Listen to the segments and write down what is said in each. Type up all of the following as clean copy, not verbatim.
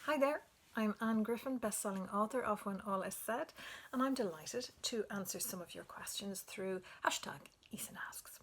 Hi there, I'm Anne Griffin, bestselling author of When All Is Said, and I'm delighted to answer some of your questions through hashtag Easons Asks.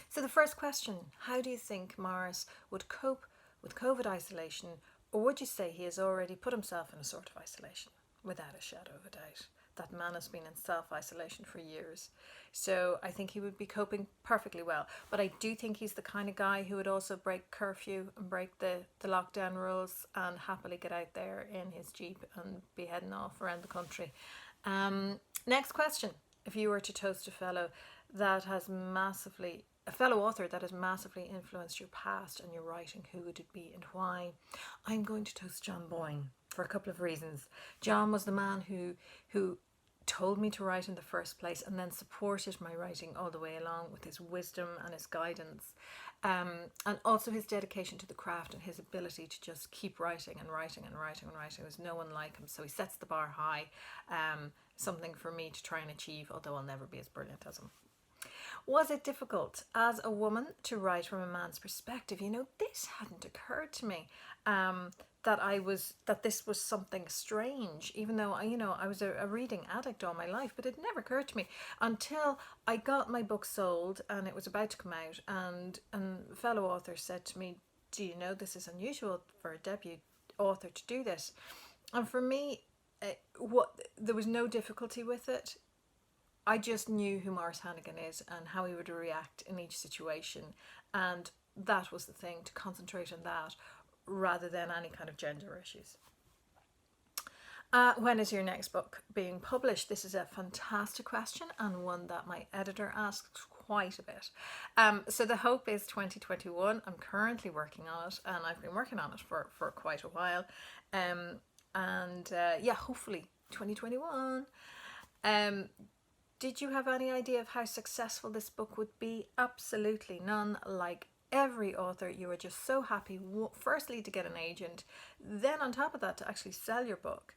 So the first question, how do you think Morris would cope with COVID isolation, or would you say he has already put himself in a sort of isolation? Without a shadow of a doubt. That man has been in self-isolation for years. So I think he would be coping perfectly well. But I do think he's the kind of guy who would also break curfew and break the lockdown rules and happily get out there in his Jeep and be heading off around the country. Next question. If you were to toast a fellow author that has massively influenced your past and your writing, who would it be and why? I'm going to toast John Boyne for a couple of reasons. John was the man who told me to write in the first place and then supported my writing all the way along with his wisdom and his guidance, and also his dedication to the craft and his ability to just keep writing and writing and writing and writing. There's no one like him, so he sets the bar high, something for me to try and achieve, although I'll never be as brilliant as him. Was it difficult as a woman to write from a man's perspective? This hadn't occurred to me, that this was something strange, even though I was a reading addict all my life, but it never occurred to me until I got my book sold and it was about to come out, and a fellow author said to me, do you know this is unusual for a debut author to do this? And for me, there was no difficulty with it. I just knew who Morris Hannigan is and how he would react in each situation, and that was the thing, to concentrate on that rather than any kind of gender issues. When is your next book being published? This is a fantastic question and one that my editor asked quite a bit. So the hope is 2021. I'm currently working on it, and I've been working on it for quite a while. Hopefully 2021. Did you have any idea of how successful this book would be? Absolutely none. Like every author, you were just so happy, firstly to get an agent, then on top of that to actually sell your book,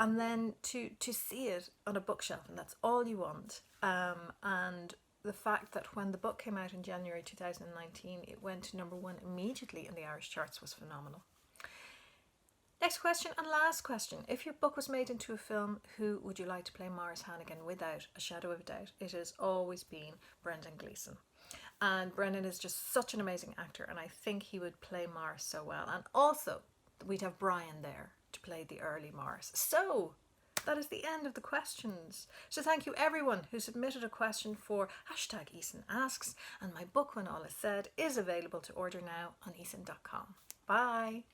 and then to see it on a bookshelf, and that's all you want. And the fact that when the book came out in January 2019, it went to #1 immediately in the Irish charts was phenomenal. Next question and last question. If your book was made into a film, who would you like to play Morris Hannigan? Without a shadow of a doubt, it has always been Brendan Gleeson. And Brendan is just such an amazing actor, and I think he would play Morris so well. And also, we'd have Brian there to play the early Morris. So, that is the end of the questions. So thank you everyone who submitted a question for hashtag Easons Asks, and my book, When All Is Said, is available to order now on eason.com. Bye!